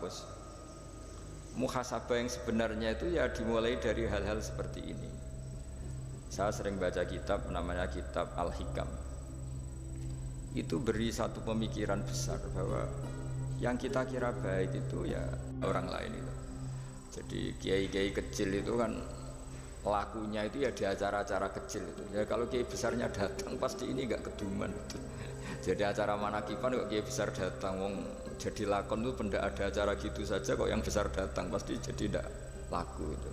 fokus. Muhasabah yang sebenarnya itu ya dimulai dari hal-hal seperti ini. Saya sering baca kitab namanya kitab Al-Hikam. Itu beri satu pemikiran besar bahwa yang kita kira baik itu ya orang lain itu. Jadi kiai-kiai kecil itu kan lakunya itu ya di acara-acara kecil itu. Ya kalau kiai besarnya datang pasti ini enggak keduman itu. Jadi acara manakipan kok kiai besar datang, wong jadi lakon itu benda ada acara gitu saja kok yang besar datang pasti jadi tidak laku itu.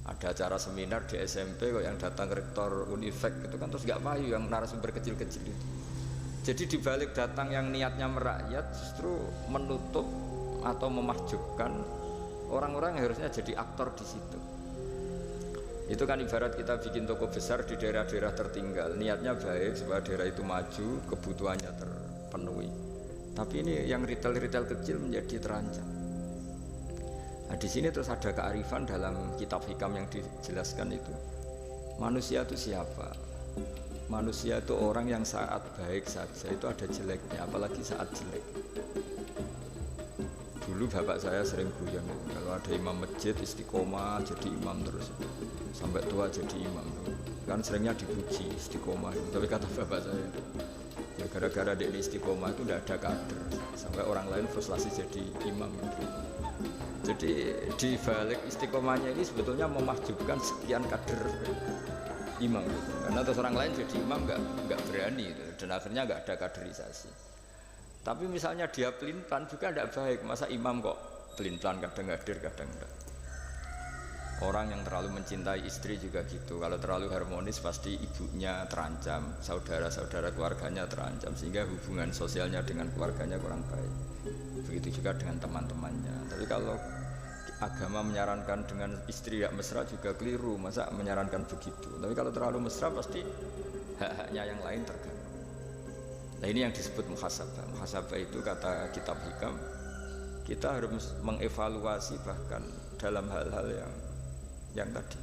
Ada acara seminar di SMP kok yang datang rektor Unifek itu kan terus nggak payu yang narasumber kecil-kecil itu. Jadi dibalik datang yang niatnya merakyat justru menutup atau memahjubkan orang-orang yang harusnya jadi aktor di situ. Itu kan ibarat kita bikin toko besar di daerah-daerah tertinggal, niatnya baik supaya daerah itu maju, kebutuhannya terpenuhi. Tapi ini yang retail-retail kecil menjadi terancam. Nah, di sini terus ada kearifan dalam kitab hikam yang dijelaskan itu. Manusia itu siapa? Manusia itu orang yang saat baik saja itu ada jeleknya, apalagi saat jelek. Dulu bapak saya sering guyon kalau ada imam masjid istiqomah jadi imam terus sampai tua jadi imam. Kan seringnya dipuji istiqomah, tapi kata bapak saya ya gara-gara dia istiqomah itu tidak ada kader sampai orang lain frustasi jadi imam. Jadi di balik istiqomahnya ini sebetulnya memahjubkan sekian kader imam gitu. Karena terus orang lain jadi imam nggak berani gitu. Dan akhirnya nggak ada kaderisasi. Tapi misalnya dia pelin-pelan juga tidak baik. Masa imam kok pelin-pelan kadang hadir kadang enggak. Orang yang terlalu mencintai istri juga gitu. Kalau terlalu harmonis pasti ibunya terancam, saudara-saudara keluarganya terancam, sehingga hubungan sosialnya dengan keluarganya kurang baik. Begitu juga dengan teman-temannya. Tapi kalau agama menyarankan dengan istri yang mesra juga keliru, masa menyarankan begitu. Tapi kalau terlalu mesra pasti hak-haknya yang lain terganggu. Nah ini yang disebut muhasabah. Muhasabah itu kata kitab hikam, kita harus mengevaluasi bahkan dalam hal-hal yang tadi,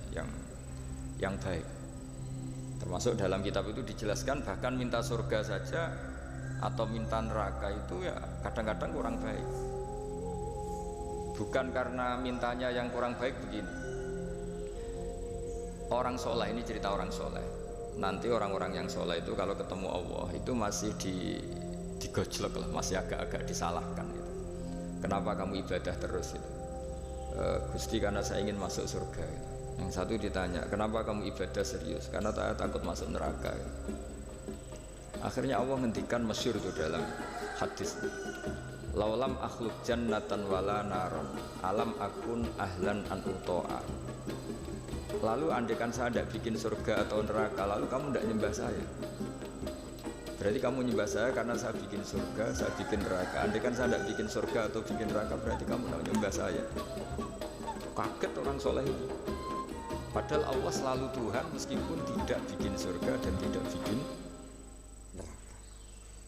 yang baik. Termasuk dalam kitab itu dijelaskan bahkan minta surga saja atau minta neraka itu ya kadang-kadang kurang baik. Bukan karena mintanya yang kurang baik begini. Orang soleh, ini cerita orang soleh. Nanti orang-orang yang soleh itu kalau ketemu Allah itu masih digojlok lah, masih agak-agak disalahkan gitu. Kenapa kamu ibadah terus itu? Gusti karena saya ingin masuk surga gitu. Yang satu ditanya, kenapa kamu ibadah serius? Karena saya takut masuk neraka gitu. Akhirnya Allah ngendikan masyhur itu dalam hadis, laulam akhluk jannatan wala naron alam akun ahlan an uto'a. Lalu andaikan saya tidak bikin surga atau neraka, lalu kamu tidak nyembah saya. Berarti kamu nyembah saya karena saya bikin surga, saya bikin neraka. Andaikan saya tidak bikin surga atau bikin neraka, berarti kamu tidak nyembah saya. Kaget orang soleh itu. Padahal Allah selalu Tuhan meskipun tidak bikin surga dan tidak bikin neraka.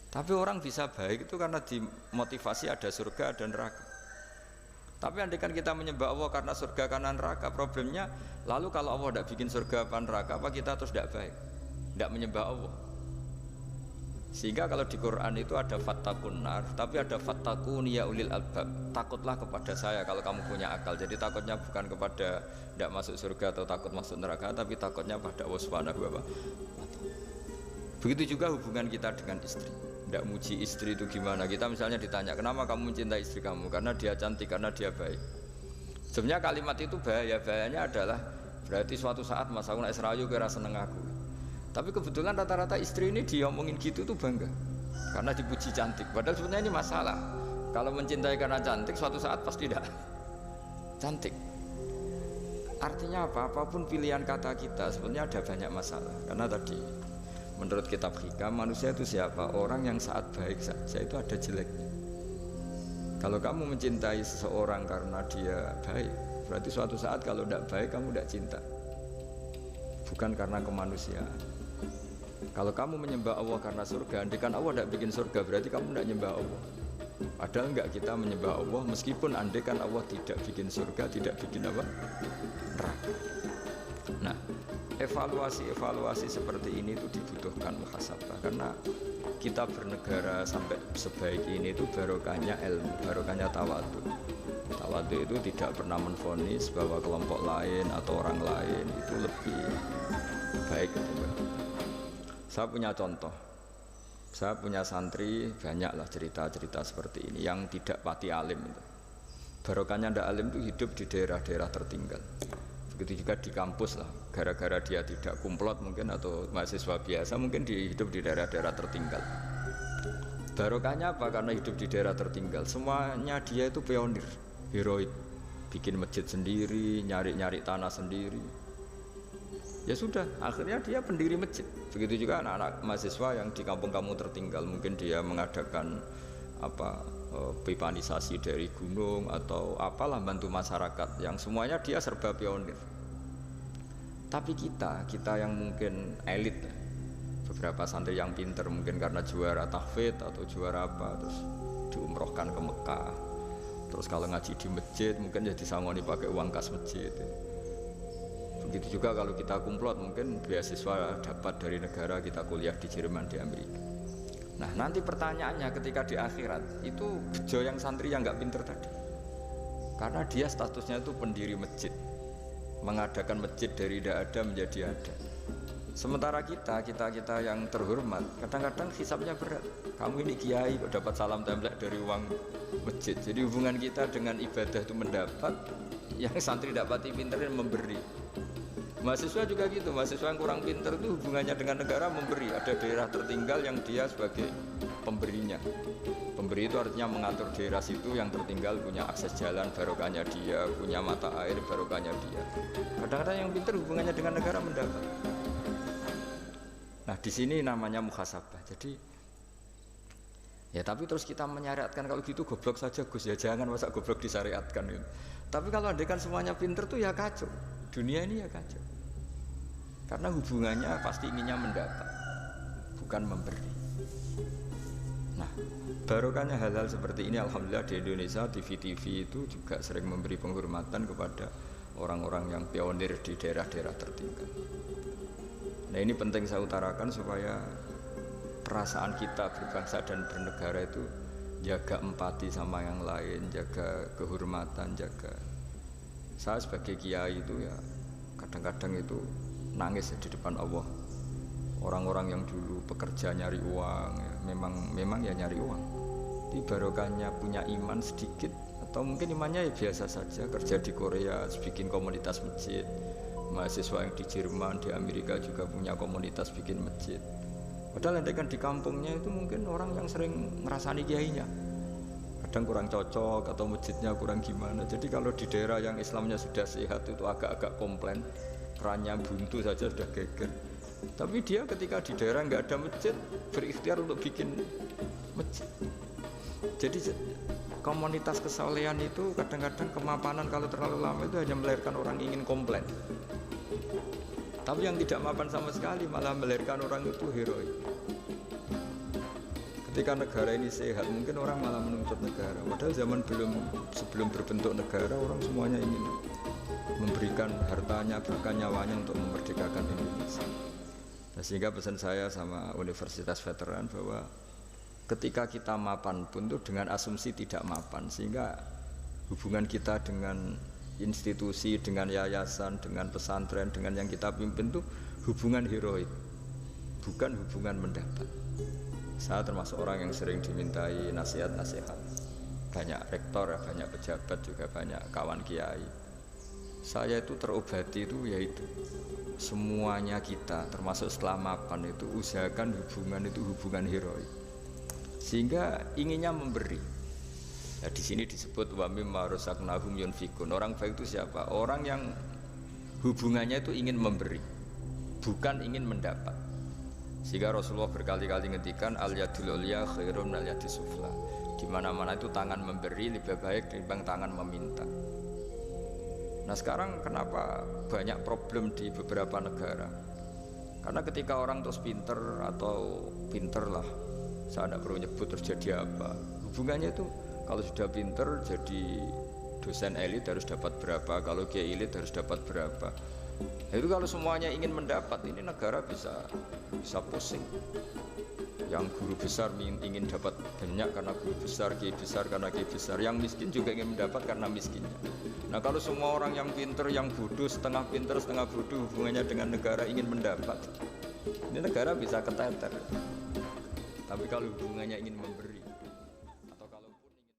Tapi orang bisa baik itu karena dimotivasi ada surga dan neraka. Tapi andaikan kita menyembah Allah karena surga karena neraka, problemnya lalu kalau Allah tidak bikin surga apa neraka, apa kita terus tidak baik, tidak menyembah Allah. Sehingga kalau di Quran itu ada fattakun nar, tapi ada fattakun ya ulil albab, takutlah kepada saya kalau kamu punya akal. Jadi takutnya bukan kepada tidak masuk surga atau takut masuk neraka, tapi takutnya pada Allah Subhanahu wa ta'ala. Begitu juga hubungan kita dengan istri. Tidak muji istri itu gimana? Kita misalnya ditanya, kenapa kamu mencintai istri kamu? Karena dia cantik, karena dia baik. Sebenarnya kalimat itu bahayanya adalah berarti suatu saat Mas aku nak serayu kira seneng aku. Tapi kebetulan rata-rata istri ini diomongin gitu tuh bangga karena dipuji cantik. Padahal sebenarnya ini masalah. Kalau mencintai karena cantik, suatu saat pasti tidak cantik. Artinya apa? Apapun pilihan kata kita sebenarnya ada banyak masalah. Karena tadi menurut kitab hikam, manusia itu siapa? Orang yang saat baik saja itu ada jeleknya. Kalau kamu mencintai seseorang karena dia baik, berarti suatu saat kalau tidak baik kamu tidak cinta. Bukan karena kemanusiaan. Kalau kamu menyembah Allah karena surga, andaikan Allah tidak bikin surga, berarti kamu tidak menyembah Allah. Padahal enggak, kita menyembah Allah meskipun andaikan Allah tidak bikin surga, tidak bikin apa? Neraka. Nah, evaluasi seperti ini itu dibutuhkan muhasabah, karena kita bernegara sampai sebaik ini itu barokahnya ilmu, barokahnya tawadhu. Tawadhu itu tidak pernah menvonis bahwa kelompok lain atau orang lain itu lebih baik ketimbang kita. Saya punya contoh, saya punya santri banyaklah cerita-cerita seperti ini yang tidak pati alim itu. Barokahnya ndak alim itu hidup di daerah-daerah tertinggal. Begitu juga di kampus lah, gara-gara dia tidak kumplot mungkin atau mahasiswa biasa mungkin hidup di daerah-daerah tertinggal. Barokahnya apa? Karena hidup di daerah tertinggal semuanya dia itu pionir, heroik, bikin masjid sendiri, nyari-nyari tanah sendiri. Ya sudah, akhirnya dia pendiri masjid. Begitu juga anak-anak mahasiswa yang di kampung kamu tertinggal, mungkin dia mengadakan pipanisasi dari gunung atau apalah, bantu masyarakat yang semuanya dia serba pionir. Tapi kita yang mungkin elit, beberapa santri yang pinter mungkin karena juara tahfidz atau juara apa terus diumrohkan ke Mekah, terus kalau ngaji di masjid mungkin jadi disangoni pakai uang kas masjid. Begitu juga kalau kita kumplot mungkin beasiswa dapat dari negara, kita kuliah di Jerman, di Amerika. Nah nanti pertanyaannya ketika di akhirat itu bejo yang santri yang nggak pinter tadi, karena dia statusnya itu pendiri masjid, mengadakan masjid dari tidak ada menjadi ada. Sementara kita yang terhormat kadang-kadang hisabnya berat. Kamu ini kiai dapat salam template dari uang masjid. Jadi hubungan kita dengan ibadah itu mendapat, yang santri dapati pinter memberi. Mahasiswa juga gitu, mahasiswa yang kurang pinter itu hubungannya dengan negara memberi. Ada daerah tertinggal yang dia sebagai pemberinya. Pemberi itu artinya mengatur daerah situ yang tertinggal, punya akses jalan, barokahnya dia, punya mata air, barokahnya dia. Kadang-kadang yang pinter hubungannya dengan negara mendapat. Nah di sini namanya muhasabah. Jadi ya tapi terus kita menyariatkan kalau gitu goblok saja Gus, ya jangan masa goblok disyariatkan gitu. Tapi kalau andekan semuanya pinter tuh ya kacau. Dunia ini ya kacau. Karena hubungannya pasti inginnya mendapat, bukan memberi. Nah barokahnya hal-hal seperti ini alhamdulillah di Indonesia TV-TV itu juga sering memberi penghormatan kepada orang-orang yang pionir di daerah-daerah tertinggal. Nah ini penting saya utarakan supaya perasaan kita berbangsa dan bernegara itu jaga empati sama yang lain, jaga kehormatan, jaga. Saya sebagai kiai itu ya kadang-kadang itu nangis di depan Allah. Orang-orang yang dulu pekerja nyari uang ya, memang ya nyari uang. Tapi barokahnya punya iman sedikit atau mungkin imannya ya biasa saja, kerja di Korea, bikin komunitas masjid. Mahasiswa yang di Jerman, di Amerika juga punya komunitas bikin masjid. Padahal nanti kan di kampungnya itu mungkin orang yang sering ngerasani kiainya, kadang kurang cocok atau masjidnya kurang gimana. Jadi kalau di daerah yang Islamnya sudah sehat itu agak-agak komplain, perannya buntu saja sudah geger. Tapi dia ketika di daerah nggak ada masjid berikhtiar untuk bikin masjid. Jadi komunitas kesolehan itu kadang-kadang kemapanan kalau terlalu lama itu hanya melahirkan orang ingin komplain. Tapi yang tidak mapan sama sekali malah melahirkan orang itu heroik. Ketika negara ini sehat mungkin orang malah menuntut negara. Padahal zaman sebelum berbentuk negara orang semuanya ingin memberikan hartanya bahkan nyawanya untuk memerdekakan Indonesia. Nah, sehingga pesan saya sama Universitas Veteran bahwa ketika kita mapan pun itu dengan asumsi tidak mapan, sehingga hubungan kita dengan institusi, dengan yayasan, dengan pesantren, dengan yang kita pimpin itu hubungan heroik, bukan hubungan mendapat. Saya termasuk orang yang sering dimintai nasihat-nasihat, banyak rektor, banyak pejabat, juga banyak kawan kiai. Saya itu terobati itu yaitu semuanya kita termasuk setelah mapan itu usahakan hubungan itu hubungan heroik, sehingga inginnya memberi. Nah, di sini disebut wa mimma razaqnahum yunfikun. Orang baik itu siapa? Orang yang hubungannya itu ingin memberi, bukan ingin mendapat. Sehingga Rasulullah berkali-kali ngendikan al-yadul ulya khairum minal yadis sufla. Di mana-mana itu tangan memberi lebih baik dibanding tangan meminta. Nah, sekarang kenapa banyak problem di beberapa negara? Karena ketika orang terus pinter atau pinter lah, saya tidak perlu nyebut terjadi apa, hubungannya itu kalau sudah pinter jadi dosen elit harus dapat berapa, kalau kiai elit harus dapat berapa. Itu kalau semuanya ingin mendapat, ini negara bisa pusing. Yang guru besar ingin dapat banyak karena guru besar, kiai besar karena kiai besar. Yang miskin juga ingin mendapat karena miskinnya. Nah kalau semua orang yang pinter, yang bodoh, setengah pinter, setengah bodoh hubungannya dengan negara ingin mendapat, ini negara bisa keteter. Tapi kalau hubungannya ingin memberi,